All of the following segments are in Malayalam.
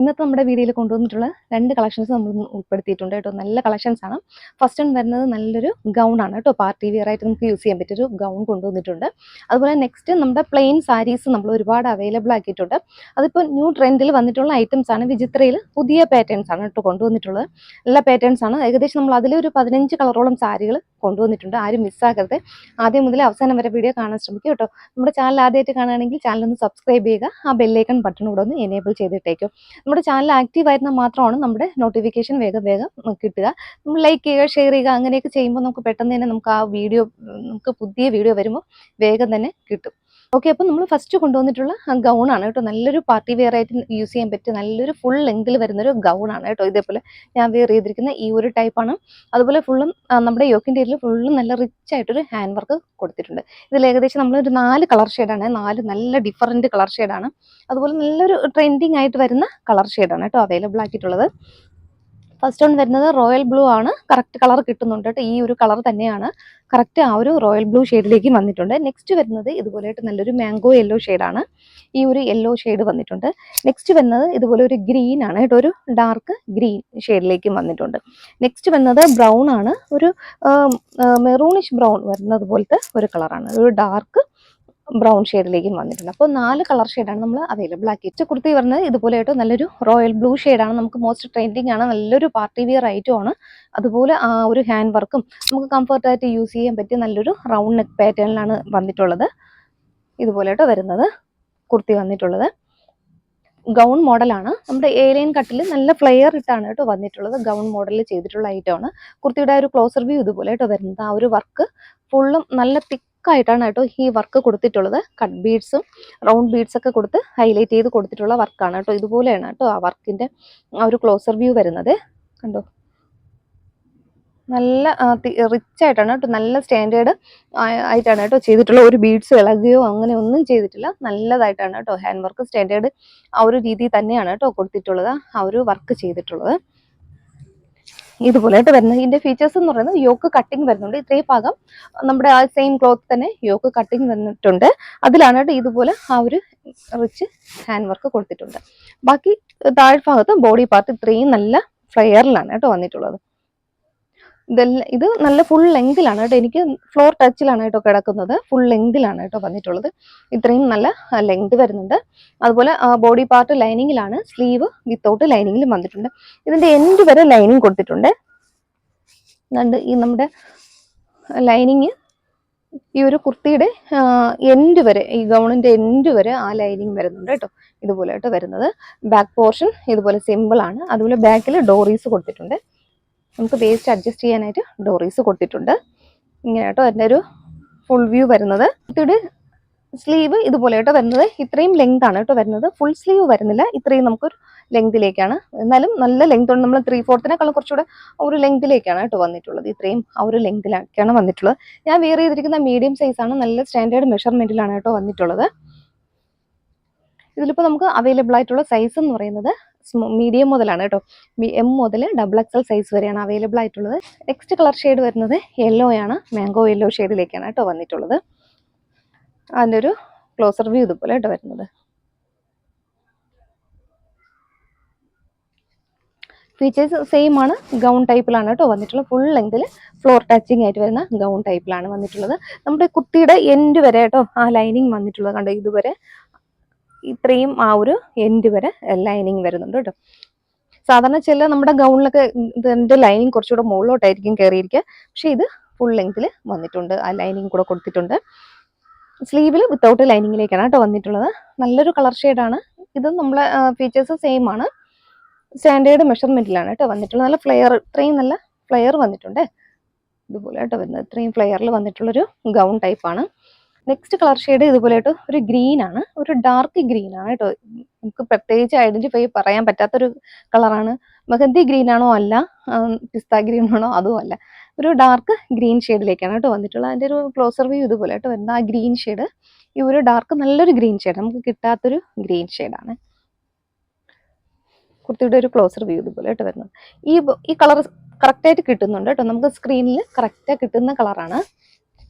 ഇന്നത്തെ നമ്മുടെ വീഡിയോയിൽ കൊണ്ടുവന്നിട്ടുള്ള രണ്ട് കളക്ഷൻസ് നമ്മൾ ഉൾപ്പെടുത്തിയിട്ടുണ്ട് കേട്ടോ. നല്ല കളക്ഷൻസ് ആണ്. ഫസ്റ്റ് വൺ വരുന്നത് നല്ലൊരു ഗൗൺ ആണ് കേട്ടോ. പാർട്ടി വെയർ ആയിട്ട് നമുക്ക് യൂസ് ചെയ്യാൻ പറ്റിയൊരു ഗൗൺ കൊണ്ടുവന്നിട്ടുണ്ട്. അതുപോലെ നെക്സ്റ്റ് നമ്മുടെ പ്ലെയിൻ സാരീസ് നമ്മൾ ഒരുപാട് അവൈലബിൾ ആക്കിയിട്ടുണ്ട്. അതിപ്പോൾ ന്യൂ ട്രെൻഡിൽ വന്നിട്ടുള്ള ഐറ്റംസ് ആണ്. വിചിത്രയിൽ പുതിയ പാറ്റേൺസ് ആണ് കേട്ടോ കൊണ്ടുവന്നിട്ടുള്ളത്. എല്ലാ പാറ്റേൺസ് ആണ്. ഏകദേശം നമ്മൾ അതിലൊരു 15 കളറോളം സാരികൾ കൊണ്ടുവന്നിട്ടുണ്ട്. ആരും മിസ്സാക്കരുത്. ആദ്യം മുതൽ അവസാനം വരെ വീഡിയോ കാണാൻ ശ്രമിക്കും കേട്ടോ. നമ്മുടെ ചാനൽ ആദ്യമായിട്ട് കാണുകയാണെങ്കിൽ ചാനൽ ഒന്ന് സബ്സ്ക്രൈബ് ചെയ്യുക. ആ ബെല്ലൈക്കൺ ബട്ടൺ കൂടെ ഒന്ന് എനേബിൾ ചെയ്തിട്ടേക്കും. നമ്മുടെ ചാനൽ ആക്റ്റീവ് ആയിരുന്നാൽ മാത്രമാണ് നമ്മുടെ നോട്ടിഫിക്കേഷൻ വേഗം കിട്ടുക. നമ്മൾ ലൈക്ക് ചെയ്യുക, ഷെയർ ചെയ്യുക, അങ്ങനെയൊക്കെ ചെയ്യുമ്പോൾ നമുക്ക് പെട്ടെന്ന് തന്നെ നമുക്ക് ആ വീഡിയോ നമുക്ക് പുതിയ വീഡിയോ വരുമ്പോൾ വേഗം തന്നെ കിട്ടും. ഓക്കെ, അപ്പോൾ നമ്മൾ ഫസ്റ്റ് കൊണ്ടുവന്നിട്ടുള്ള ഗൗൺ ആണ് കേട്ടോ. നല്ലൊരു പാർട്ടി വെയർ ആയിട്ട് യൂസ് ചെയ്യാൻ പറ്റിയ നല്ലൊരു ഫുൾ ലെങ്തിൽ വരുന്നൊരു ഗൗൺ ആണ് കേട്ടോ. ഇതേപോലെ ഞാൻ വെയർ ചെയ്തിരിക്കുന്ന ഈ ഒരു ടൈപ്പാണ്. അതുപോലെ ഫുള്ളും നമ്മുടെ യോക്കിൻ്റെ ഏരിയയിൽ ഫുള്ളും നല്ല റിച്ച് ആയിട്ടൊരു ഹാൻഡ് വർക്ക് കൊടുത്തിട്ടുണ്ട്. ഇതിൽ ഏകദേശം നമ്മളൊരു 4 കളർ ഷെയ്ഡാണ്. 4 നല്ല ഡിഫറൻറ്റ് കളർ ഷെയ്ഡാണ്. അതുപോലെ നല്ലൊരു ട്രെൻഡിങ് ആയിട്ട് വരുന്ന കളർ ഷെയ്ഡാണ് കേട്ടോ അവൈലബിൾ ആക്കിയിട്ടുള്ളത്. ഫസ്റ്റ് വൺ വരുന്നത് റോയൽ ബ്ലൂ ആണ്. കറക്റ്റ് കളർ കിട്ടുന്നുണ്ട് കേട്ടോ. ഈ ഒരു കളർ തന്നെയാണ് കറക്റ്റ് ആ ഒരു റോയൽ ബ്ലൂ ഷെയ്ഡിലേക്ക് വന്നിട്ടുണ്ട്. നെക്സ്റ്റ് വരുന്നത് ഇതുപോലെയായിട്ട് നല്ലൊരു മാംഗോ യെല്ലോ ഷെയ്ഡാണ്. ഈ ഒരു യെല്ലോ ഷെയ്ഡ് വന്നിട്ടുണ്ട്. നെക്സ്റ്റ് വരുന്നത് ഇതുപോലെ ഒരു ഗ്രീൻ ആണ് കേട്ടോ. ഒരു ഡാർക്ക് ഗ്രീൻ ഷെയ്ഡിലേക്ക് വന്നിട്ടുണ്ട്. നെക്സ്റ്റ് വരുന്നത് ബ്രൗൺ ആണ്. ഒരു മെറൂണിഷ് ബ്രൗൺ വരുന്നത് പോലത്തെ ഒരു കളറാണ്. ഒരു ഡാർക്ക് ബ്രൗൺ ഷെയ്ഡിലേക്കും വന്നിട്ടുണ്ട്. അപ്പോൾ 4 കളർ ഷെയ്ഡാണ് നമ്മൾ അവൈലബിൾ ആക്കിയിട്ട്. കുർത്തി വരുന്നത് ഇതുപോലെയായിട്ട് നല്ലൊരു റോയൽ ബ്ലൂ ഷെയ്ഡാണ്. നമുക്ക് മോസ്റ്റ് ട്രെൻഡിങ് ആണ്. നല്ലൊരു പാർട്ടി വെയർ ഐറ്റം ആണ്. അതുപോലെ ആ ഒരു ഹാൻഡ് വർക്കും നമുക്ക് കംഫർട്ടായിട്ട് യൂസ് ചെയ്യാൻ പറ്റിയ നല്ലൊരു റൗണ്ട് നെക്ക് പാറ്റേണിലാണ് വന്നിട്ടുള്ളത്. ഇതുപോലെയായിട്ട് വരുന്നത് കുർത്തി വന്നിട്ടുള്ളത്. ഗൗൺ മോഡലാണ്. നമ്മുടെ ഏലിയൻ കട്ടിൽ നല്ല ഫ്ലെയർ ഇട്ടാണ് കേട്ടോ വന്നിട്ടുള്ളത്. ഗൗൺ മോഡലിൽ ചെയ്തിട്ടുള്ള ഐറ്റമാണ്. കുർത്തിയുടെ ഒരു ക്ലോസർ വ്യൂ ഇതുപോലെ കേട്ടോ വരുന്നത്. ആ ഒരു വർക്ക് ഫുള്ളും നല്ല തിക്കായിട്ടാണ് കേട്ടോ ഈ വർക്ക് കൊടുത്തിട്ടുള്ളത്. കട്ട് ബീഡ്സും റൗണ്ട് ബീഡ്സ് ഒക്കെ കൊടുത്ത് ഹൈലൈറ്റ് ചെയ്ത് കൊടുത്തിട്ടുള്ള വർക്കാണ് കേട്ടോ. ഇതുപോലെയാണ് കേട്ടോ ആ വർക്കിന്റെ ആ ഒരു ക്ലോസർ വ്യൂ വരുന്നത്. കണ്ടോ, നല്ല റിച്ച് ആയിട്ടാണ് കേട്ടോ. നല്ല സ്റ്റാൻഡേർഡ് ആയിട്ടാണ് കേട്ടോ ചെയ്തിട്ടുള്ള. ഒരു ബീഡ്സ് ഇളകുകയോ അങ്ങനെ ഒന്നും ചെയ്തിട്ടില്ല. നല്ലതായിട്ടാണ് കേട്ടോ ഹാൻഡ് വർക്ക് സ്റ്റാൻഡേർഡ് ആ ഒരു രീതി തന്നെയാണ് കേട്ടോ കൊടുത്തിട്ടുള്ളത്. ആ ഒരു വർക്ക് ചെയ്തിട്ടുള്ളത് ഇതുപോലെയായിട്ട് വരുന്നത്. ഇതിന്റെ ഫീച്ചേഴ്സ് എന്ന് പറയുന്നത് യോക്ക് കട്ടിങ് വരുന്നുണ്ട്. ഇത്രയും ഭാഗം നമ്മുടെ ആ സെയിം ക്ലോത്ത് തന്നെ യോക്ക് കട്ടിങ് വന്നിട്ടുണ്ട്. അതിലാണ് ഇതുപോലെ ആ ഒരു റിച്ച് ഹാൻഡ് വർക്ക് കൊടുത്തിട്ടുണ്ട്. ബാക്കി താഴ്ഭാഗത്ത് ബോഡി പാർട്ട് ഇത്രയും നല്ല ഫ്ലെയറിലാണ് കേട്ടോ വന്നിട്ടുള്ളത്. ഇത് നല്ല ഫുൾ ലെങ്തിലാണ് കേട്ടോ. എനിക്ക് ഫ്ലോർ ടച്ചിലാണ് കേട്ടോ കിടക്കുന്നത്. ഫുൾ ലെങ്തിലാണ് കേട്ടോ വന്നിട്ടുള്ളത്. ഇത്രയും നല്ല ലെങ്ത് വരുന്നുണ്ട്. അതുപോലെ ബോഡി പാർട്ട് ലൈനിങ്ങിലാണ്. സ്ലീവ് വിത്തൗട്ട് ലൈനിങ്ങിലും വന്നിട്ടുണ്ട്. ഇതിന്റെ എൻഡ് വരെ ലൈനിങ് കൊടുത്തിട്ടുണ്ട്. ഈ നമ്മുടെ ലൈനിങ് ഈ ഒരു കുർത്തിയുടെ എൻഡ് വരെ, ഈ ഗൗണിന്റെ എൻഡ് വരെ ആ ലൈനിങ് വരുന്നുണ്ട് കേട്ടോ. ഇതുപോലെ കേട്ടോ വരുന്നത്. ബാക്ക് പോർഷൻ ഇതുപോലെ സിമ്പിൾ ആണ്. അതുപോലെ ബാക്കിൽ ഡോറീസ് കൊടുത്തിട്ടുണ്ട്. നമുക്ക് വേസ്റ്റ് അഡ്ജസ്റ്റ് ചെയ്യാനായിട്ട് ഡോറീസ് കൊടുത്തിട്ടുണ്ട്. ഇങ്ങനെ കേട്ടോ അതിൻ്റെ ഒരു ഫുൾ വ്യൂ വരുന്നത്. കുർത്തിയുടെ സ്ലീവ് ഇതുപോലെ കേട്ടോ വരുന്നത്. ഇത്രയും ലെങ്ത് ആണ് കേട്ടോ വരുന്നത്. ഫുൾ സ്ലീവ് വരുന്നില്ല. ഇത്രയും നമുക്കൊരു ലെങ്തിലേക്കാണ്. എന്നാലും നല്ല ലെങ്ത് ഉണ്ട്. നമ്മൾ 3/4 കുറച്ചുകൂടെ ഒരു ലെങ്തിലേക്കാണ് കേട്ടോ വന്നിട്ടുള്ളത്. ഇത്രയും ആ ഒരു ലെങ്തിലേക്കാണ് വന്നിട്ടുള്ളത്. ഞാൻ വെയർ ചെയ്തിരിക്കുന്ന മീഡിയം സൈസ് ആണ്. നല്ല സ്റ്റാൻഡേർഡ് മെഷർമെന്റിലാണ് കേട്ടോ വന്നിട്ടുള്ളത്. ഇതിലിപ്പോൾ നമുക്ക് അവൈലബിൾ ആയിട്ടുള്ള സൈസ് എന്ന് പറയുന്നത് മീഡിയം മുതലാണ് കേട്ടോ. M മുതൽ XXL സൈസ് വരെയാണ് അവൈലബിൾ ആയിട്ടുള്ളത്. നെക്സ്റ്റ് കളർ ഷെയ്ഡ് വരുന്നത് യെല്ലോ ആണ്. മാംഗോ യെല്ലോ ഷെയ്ഡിലേക്കാണ് കേട്ടോ വന്നിട്ടുള്ളത്. അതിൻ്റെ ഒരു ക്ലോസർ വ്യൂ ഇതുപോലെ കേട്ടോ വരുന്നത്. ഫീച്ചേഴ്സ് സെയിം ആണ്. ഗൗൺ ടൈപ്പിലാണ് കേട്ടോ വന്നിട്ടുള്ളത്. ഫുൾ ലെങ്തിൽ ഫ്ലോർ ടച്ചിങ് ആയിട്ട് വരുന്ന ഗൗൺ ടൈപ്പിലാണ് വന്നിട്ടുള്ളത്. നമ്മുടെ കുർത്തിയുടെ എൻഡ് വരെ കേട്ടോ ആ ലൈനിങ് വന്നിട്ടുള്ളത്. കണ്ടോ, ഇതുവരെ ഇത്രയും ആ ഒരു എൻഡ് വരെ ലൈനിങ് വരുന്നുണ്ട് കേട്ടോ. സാധാരണ ചില നമ്മുടെ ഗൗണിലൊക്കെ ഇതിന്റെ ലൈനിങ് കുറച്ചുകൂടെ മുകളിലോട്ടായിരിക്കും കയറിയിരിക്കുക. പക്ഷെ ഇത് ഫുൾ ലെങ്തിൽ വന്നിട്ടുണ്ട്. ആ ലൈനിങ് കൂടെ കൊടുത്തിട്ടുണ്ട്. സ്ലീവിൽ വിത്തൗട്ട് ലൈനിങ്ങിലേക്കാണ് കേട്ടോ വന്നിട്ടുള്ളത്. നല്ലൊരു കളർ ഷെയ്ഡാണ്. ഇതും നമ്മളെ ഫീച്ചേഴ്സ് സെയിം ആണ്. സ്റ്റാൻഡേർഡ് മെഷർമെന്റിലാണ് കേട്ടോ വന്നിട്ടുള്ളത്. നല്ല ഫ്ലെയർ, ഇത്രയും നല്ല ഫ്ലെയർ വന്നിട്ടുണ്ട്. ഇതുപോലെ കേട്ടോ വരുന്നത്. ഇത്രയും ഫ്ലെയറിൽ വന്നിട്ടുള്ളൊരു ഗൗൺ ടൈപ്പാണ്. നെക്സ്റ്റ് കളർ ഷെയ്ഡ് ഇതുപോലെയായിട്ട് ഒരു ഗ്രീൻ ആണ്. ഒരു ഡാർക്ക് ഗ്രീൻ ആണ് കേട്ടോ. നമുക്ക് പ്രത്യേകിച്ച് ഐഡന്റിഫൈ പറയാൻ പറ്റാത്തൊരു കളറാണ്. മെഹന്തി ഗ്രീൻ ആണോ അല്ല, പിസ്ത ഗ്രീൻ ആണോ അതും അല്ല. ഒരു ഡാർക്ക് ഗ്രീൻ ഷെയ്ഡിലേക്കാണ് കേട്ടോ വന്നിട്ടുള്ളത്. അതിൻ്റെ ഒരു ക്ലോസർ വ്യൂ ഇതുപോലെ കേട്ടോ വരുന്നത്. ആ ഗ്രീൻ ഷെയ്ഡ് ഈ ഒരു ഡാർക്ക് നല്ലൊരു ഗ്രീൻ ഷെയ്ഡ്, നമുക്ക് കിട്ടാത്തൊരു ഗ്രീൻ ഷെയ്ഡാണ്. കുർത്തിയുടെ ഒരു ക്ലോസർ വ്യൂ ഇതുപോലെ കേട്ടോ വരുന്നത്. ഈ കളർ കറക്റ്റായിട്ട് കിട്ടുന്നുണ്ട് കേട്ടോ. നമുക്ക് സ്ക്രീനിൽ കറക്റ്റായി കിട്ടുന്ന കളറാണ്.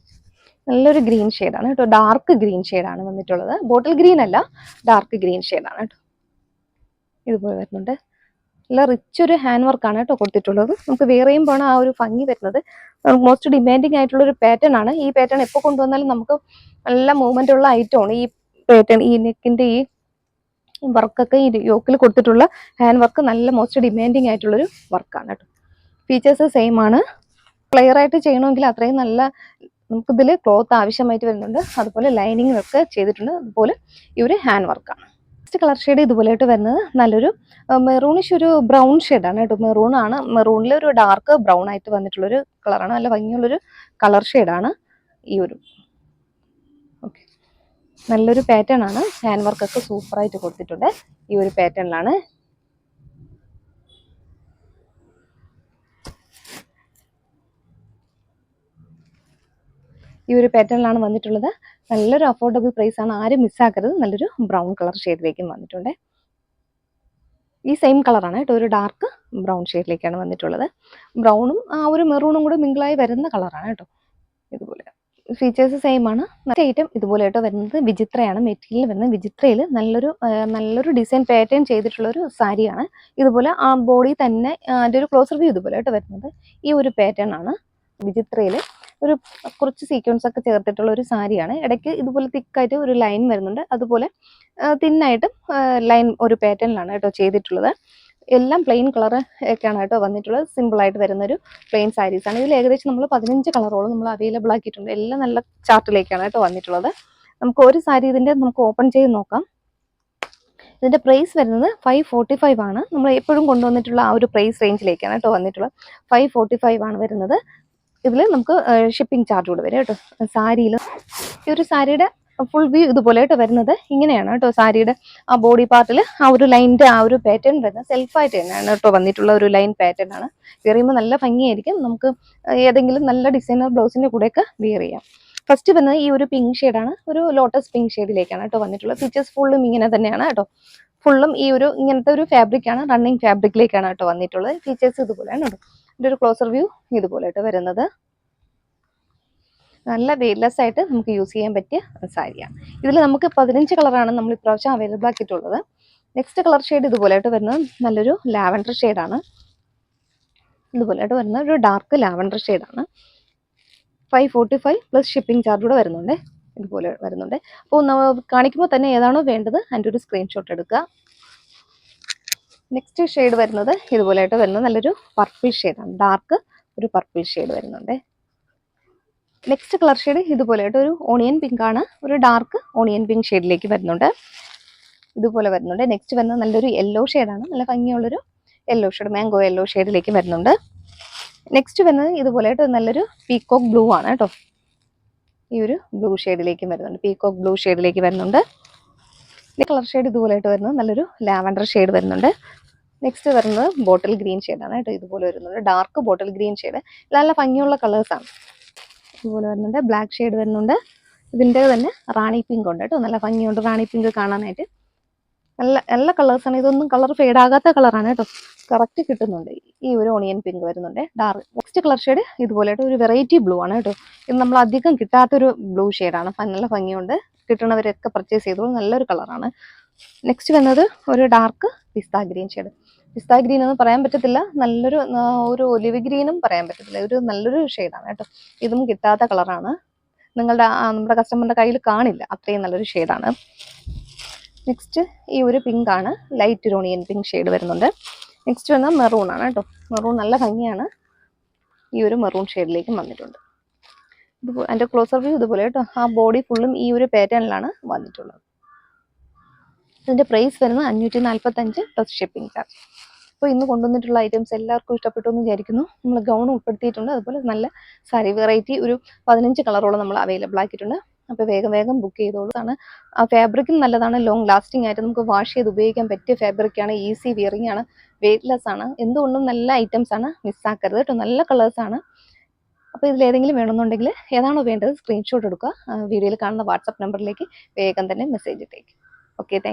നല്ലൊരു ഗ്രീൻ ഷെയ്ഡാണ് കേട്ടോ. ഡാർക്ക് ഗ്രീൻ ഷെയ്ഡാണ് വന്നിട്ടുള്ളത്. ബോട്ടിൽ ഗ്രീൻ അല്ല, ഡാർക്ക് ഗ്രീൻ ഷെയ്ഡാണ് കേട്ടോ. ഇതുപോലെ വരുന്നുണ്ട്. നല്ല റിച്ച് ഒരു ഹാൻഡ് വർക്കാണ് കേട്ടോ കൊടുത്തിട്ടുള്ളത്. നമുക്ക് വേറെയും പോണ ആ ഒരു ഭംഗി വരുന്നത്. മോസ്റ്റ് ഡിമാൻഡിങ് ആയിട്ടുള്ള ഒരു പാറ്റേൺ ആണ്. ഈ പാറ്റേൺ എപ്പോൾ കൊണ്ടുവന്നാലും നമുക്ക് നല്ല മൂവ്മെന്റ് ഉള്ള ഐറ്റമാണ് ഈ പാറ്റേൺ. ഈ നെക്കിന്റെ ഈ വർക്കൊക്കെ ഈ യോക്കിൽ കൊടുത്തിട്ടുള്ള ഹാൻഡ് വർക്ക് നല്ല മോസ്റ്റ് ഡിമാൻഡിങ് ആയിട്ടുള്ളൊരു വർക്കാണ് കേട്ടോ. ഫീച്ചേഴ്സ് സെയിം ആണ്. ക്ലിയർ ആയിട്ട് ചെയ്യണമെങ്കിൽ അത്രയും നല്ല നമുക്കിതിൽ ക്ലോത്ത് ആവശ്യമായിട്ട് വരുന്നുണ്ട്. അതുപോലെ ലൈനിങ് ഒക്കെ ചെയ്തിട്ടുണ്ട്. അതുപോലെ ഈ ഒരു ഹാൻഡ് വർക്കാണ്. നെക്സ്റ്റ് കളർ ഷെയ്ഡ് ഇതുപോലെയായിട്ട് വരുന്നത് നല്ലൊരു മെറൂണിഷ് ഒരു ബ്രൗൺ ഷെയ്ഡാണ് കേട്ടോ. മെറൂൺ ആണ്. മെറൂണിൽ ഒരു ഡാർക്ക് ബ്രൗൺ ആയിട്ട് വന്നിട്ടുള്ളൊരു കളറാണ്. നല്ല ഭംഗിയുള്ളൊരു കളർ ഷെയ്ഡാണ് ഈ ഒരു. ഓക്കെ, നല്ലൊരു പാറ്റേൺ ആണ്. ഹാൻഡ് വർക്കൊക്കെ സൂപ്പറായിട്ട് കൊടുത്തിട്ടുണ്ട്. ഈ ഒരു പാറ്റേണിലാണ് വന്നിട്ടുള്ളത്. നല്ലൊരു അഫോർഡബിൾ പ്രൈസ് ആണ്. ആരും മിസ്സാക്കരുത്. നല്ലൊരു ബ്രൗൺ കളർ ഷെയ്ഡിലേക്കും വന്നിട്ടുണ്ട്. ഈ സെയിം കളറാണ് കേട്ടോ. ഒരു ഡാർക്ക് ബ്രൗൺ ഷെയ്ഡിലേക്കാണ് വന്നിട്ടുള്ളത്. ബ്രൗണും ആ ഒരു മെറൂണും കൂടെ മിങ്കിളായി വരുന്ന കളറാണ് കേട്ടോ. ഇതുപോലെ ഫീച്ചേഴ്സ് സെയിം ആണ്. മറ്റേ ഐറ്റം ഇതുപോലെ ആയിട്ട് വരുന്നത് വിചിത്രയാണ്. മെറ്റീരിയൽ വരുന്നത് വിചിത്രയിൽ നല്ലൊരു ഡിസൈൻ പാറ്റേൺ ചെയ്തിട്ടുള്ള ഒരു സാരിയാണ്. ഇതുപോലെ ആ ബോഡി തന്നെ അതിൻ്റെ ഒരു ക്ലോസർ വ്യൂ ഇതുപോലെ ആയിട്ട് വരുന്നത് ഈ ഒരു പാറ്റേൺ ആണ്. വിചിത്രയിൽ ഒരു കുറച്ച് സീക്വൻസ് ഒക്കെ ചേർത്തിട്ടുള്ള ഒരു സാരിയാണ്. ഇടയ്ക്ക് ഇതുപോലെ തിക്കായിട്ട് ഒരു ലൈൻ വരുന്നുണ്ട്. അതുപോലെ തിന്നായിട്ട് ലൈൻ ഒരു പാറ്റേണിലാണ് കേട്ടോ ചെയ്തിട്ടുള്ളത്. എല്ലാം പ്ലെയിൻ കളർ ഒക്കെയാണ് കേട്ടോ വന്നിട്ടുള്ളത്. സിമ്പിൾ ആയിട്ട് വരുന്ന ഒരു പ്ലെയിൻ സാരീസ് ആണ്. ഇതിൽ ഏകദേശം നമ്മൾ 15 കളറോളം നമ്മൾ അവൈലബിൾ ആക്കിയിട്ടുണ്ട്. എല്ലാം നല്ല ചാർട്ടിലേക്കാണ് കേട്ടോ വന്നിട്ടുള്ളത്. നമുക്ക് ഒരു സാരി ഇതിൻ്റെ നമുക്ക് ഓപ്പൺ ചെയ്ത് നോക്കാം. ഇതിൻ്റെ പ്രൈസ് വരുന്നത് 545 ആണ്. നമ്മൾ എപ്പോഴും കൊണ്ടുവന്നിട്ടുള്ള ആ ഒരു പ്രൈസ് റേഞ്ചിലേക്കാണ് കേട്ടോ വന്നിട്ടുള്ളത്. 545 ആണ് വരുന്നത്. ഇതിൽ നമുക്ക് ഷിപ്പിംഗ് ചാർജ് കൂടെ വരും കേട്ടോ. സാരിയിൽ ഈ ഒരു സാരിയുടെ ഫുൾ വ്യൂ ഇതുപോലെ ആയിട്ട് വരുന്നത് ഇങ്ങനെയാണ് കേട്ടോ. സാരിയുടെ ആ ബോഡി പാർട്ടിൽ ആ ഒരു ലൈനിന്റെ ആ ഒരു പാറ്റേൺ വരുന്നത് സെൽഫായിട്ട് തന്നെയാണ് കേട്ടോ വന്നിട്ടുള്ള ഒരു ലൈൻ പാറ്റേൺ ആണ്. വെയർ ചെയ്യുമ്പോൾ നല്ല ഭംഗിയായിരിക്കും. നമുക്ക് ഏതെങ്കിലും നല്ല ഡിസൈനർ ബ്ലൗസിന്റെ കൂടെയൊക്കെ വെയർ ചെയ്യാം. ഫസ്റ്റ് വരുന്നത് ഈ ഒരു പിങ്ക് ഷെയ്ഡാണ്. ഒരു ലോട്ടസ് പിങ്ക് ഷെയ്ഡിലേക്കാണ് കേട്ടോ വന്നിട്ടുള്ളത്. ഫീച്ചേഴ്സ് ഫുള്ളും ഇങ്ങനെ തന്നെയാണ് കേട്ടോ. ഫുള്ളും ഈ ഒരു ഇങ്ങനത്തെ ഒരു ഫാബ്രിക്കാണ്. റണ്ണിങ് ഫാബ്രിക്കിലേക്കാണ് കേട്ടോ വന്നിട്ടുള്ളത്. ഫീച്ചേഴ്സ് ഇതുപോലെയാണ് കേട്ടോ. ഇതിൻ്റെ ഒരു ക്ലോസർ വ്യൂ ഇതുപോലെ ആയിട്ട് വരുന്നത്. നല്ല വെയിറ്റ്ലെസ് ആയിട്ട് നമുക്ക് യൂസ് ചെയ്യാൻ പറ്റിയ സാരിയാണ്. ഇതിൽ നമുക്ക് 15 കളറാണ് നമ്മൾ ഇപ്രാവശ്യം അവൈലബിൾ ആക്കിയിട്ടുള്ളത്. നെക്സ്റ്റ് കളർ ഷെയ്ഡ് ഇതുപോലെയായിട്ട് വരുന്നത് നല്ലൊരു ലാവൻഡർ ഷെയ്ഡാണ്. ഇതുപോലെയായിട്ട് വരുന്ന ഒരു ഡാർക്ക് ലാവൻഡർ ഷെയ്ഡാണ്. 545 പ്ലസ് ഷിപ്പിംഗ് ചാർജ് കൂടെ വരുന്നുണ്ട്. ഇതുപോലെ വരുന്നുണ്ട്. അപ്പോൾ കാണിക്കുമ്പോൾ തന്നെ ഏതാണോ വേണ്ടത് അതിൻ്റെ ഒരു സ്ക്രീൻഷോട്ട് എടുക്കുക. നെക്സ്റ്റ് ഷെയ്ഡ് വരുന്നത് ഇതുപോലെയായിട്ട് വരുന്നത് നല്ലൊരു പർപ്പിൾ ഷെയ്ഡാണ്. ഡാർക്ക് ഒരു പർപ്പിൾ ഷെയ്ഡ് വരുന്നുണ്ട്. നെക്സ്റ്റ് കളർ ഷെയ്ഡ് ഇതുപോലെയായിട്ട് ഒരു ഓണിയൻ പിങ്ക് ആണ്. ഒരു ഡാർക്ക് ഓണിയൻ പിങ്ക് ഷെയ്ഡിലേക്ക് വരുന്നുണ്ട്. ഇതുപോലെ വരുന്നുണ്ട്. നെക്സ്റ്റ് വരുന്നത് നല്ലൊരു യെല്ലോ ഷെയ്ഡാണ്. നല്ല ഭംഗിയുള്ളൊരു യെല്ലോ ഷെയ്ഡ്, മാംഗോ യെല്ലോ ഷെയ്ഡിലേക്ക് വരുന്നുണ്ട്. നെക്സ്റ്റ് വരുന്നത് ഇതുപോലെയായിട്ട് നല്ലൊരു പീകോക്ക് ബ്ലൂ ആണ് കേട്ടോ. ഈ ഒരു ബ്ലൂ ഷെയ്ഡിലേക്ക് വരുന്നുണ്ട്. പീകോക്ക് ബ്ലൂ ഷെയ്ഡിലേക്ക് വരുന്നുണ്ട്. കളർ ഷെയ്ഡ് ഇതുപോലെയായിട്ട് വരുന്നത് നല്ലൊരു ലാവൻഡർ ഷെയ്ഡ് വരുന്നുണ്ട്. നെക്സ്റ്റ് വരുന്നത് ബോട്ടിൽ ഗ്രീൻ ഷെയ്ഡാണ് കേട്ടോ. ഇതുപോലെ വരുന്നുണ്ട്. Dark bottle green shade. നല്ല ഭംഗിയുള്ള കളേഴ്സാണ്. ഇതുപോലെ വരുന്നുണ്ട്. ബ്ലാക്ക് ഷെയ്ഡ് വരുന്നുണ്ട്. ഇതിൻ്റെ തന്നെ റാണി പിങ്ക് ഉണ്ട് കേട്ടോ. നല്ല ഭംഗിയുണ്ട് റാണി പിങ്ക് കാണാനായിട്ട്. നല്ല കളേഴ്സാണ്. ഇതൊന്നും കളർ ഫെയ്ഡ് ആകാത്ത കളറാണ് കേട്ടോ. കറക്റ്റ് കിട്ടുന്നുണ്ട്. ഈ ഒരു ഓണിയൻ പിങ്ക് വരുന്നുണ്ട്. ഡാർക്ക് നെക്സ്റ്റ് കളർ ഷെയ്ഡ് ഇതുപോലെയായിട്ട് ഒരു വെറൈറ്റി ബ്ലൂ ആണ് കേട്ടോ. ഇത് നമ്മൾ അധികം കിട്ടാത്തൊരു ബ്ലൂ ഷെയ്ഡാണ്. നല്ല ഭംഗിയുണ്ട്. കിട്ടുന്നവരൊക്കെ പർച്ചേസ് ചെയ്തോളൂ. നല്ലൊരു കളറാണ്. നെക്സ്റ്റ് വന്നത് ഒരു ഡാർക്ക് പിസ്ത ഗ്രീൻ ഷെയ്ഡ്. പിസ്ത ഗ്രീൻ എന്ന് പറയാൻ പറ്റത്തില്ല. നല്ലൊരു ഒരു ഒലിവ് ഗ്രീനും പറയാൻ പറ്റത്തില്ല. ഒരു നല്ലൊരു ഷെയ്ഡാണ് കേട്ടോ. ഇതും കിട്ടാത്ത കളറാണ്. നമ്മുടെ കസ്റ്റമറിന്റെ കയ്യിൽ കാണില്ല. അത്രയും നല്ലൊരു ഷെയ്ഡാണ്. നെക്സ്റ്റ് ഈ ഒരു പിങ്ക് ആണ്. ലൈറ്റ് ഓണിയൻ പിങ്ക് ഷെയ്ഡ് വരുന്നുണ്ട്. നെക്സ്റ്റ് വന്നാൽ മെറൂൺ ആണ് കേട്ടോ. മെറൂൺ നല്ല ഭംഗിയാണ്. ഈ ഒരു മെറൂൺ ഷെയ്ഡിലേക്ക് വന്നിട്ടുണ്ട്. ഇതുപോലെ അതിൻ്റെ ക്ലോസർ വ്യൂ ഇതുപോലെ കേട്ടോ. ആ ബോഡി ഫുള്ളും ഈ ഒരു പാറ്റേണിലാണ് വന്നിട്ടുള്ളത്. ഇതിൻ്റെ പ്രൈസ് വരുന്നത് 545 പ്ലസ് ഷിപ്പിംഗ് ചാർജ്. അപ്പോൾ ഇന്ന് കൊണ്ടുവന്നിട്ടുള്ള ഐറ്റംസ് എല്ലാവർക്കും ഇഷ്ടപ്പെട്ടു എന്ന് വിചാരിക്കുന്നു. നമ്മൾ ഗൗൺ ഉൾപ്പെടുത്തിയിട്ടുണ്ട്. അതുപോലെ നല്ല സാരി വെറൈറ്റി ഒരു 15 കളറോളം നമ്മൾ അവൈലബിൾ ആക്കിയിട്ടുണ്ട്. അപ്പോൾ വേഗം ബുക്ക് ചെയ്തോളൂ. ആ ഫാബ്രിക്കും നല്ലതാണ്. ലോങ് ലാസ്റ്റിംഗ് ആയിട്ട് നമുക്ക് വാഷ് ചെയ്ത് ഉപയോഗിക്കാൻ പറ്റിയ ഫാബ്രിക്കാണ്. ഈസി വിയറിംഗ് ആണ്. വെയ്റ്റ്ലെസ് ആണ്. എന്തുകൊണ്ടും നല്ല ഐറ്റംസ് ആണ്. മിസ്സാക്കരുത് കേട്ടോ. നല്ല കളേഴ്സാണ്. അപ്പോൾ ഇതിലേതെങ്കിലും വേണമെന്നുണ്ടെങ്കിൽ ഏതാണോ വേണ്ടത് സ്ക്രീൻഷോട്ട് എടുക്കുക. വീഡിയോയിൽ കാണുന്ന വാട്സപ്പ് നമ്പറിലേക്ക് വേഗം തന്നെ മെസ്സേജ് ഇട്ടേക്ക്. Okay, thank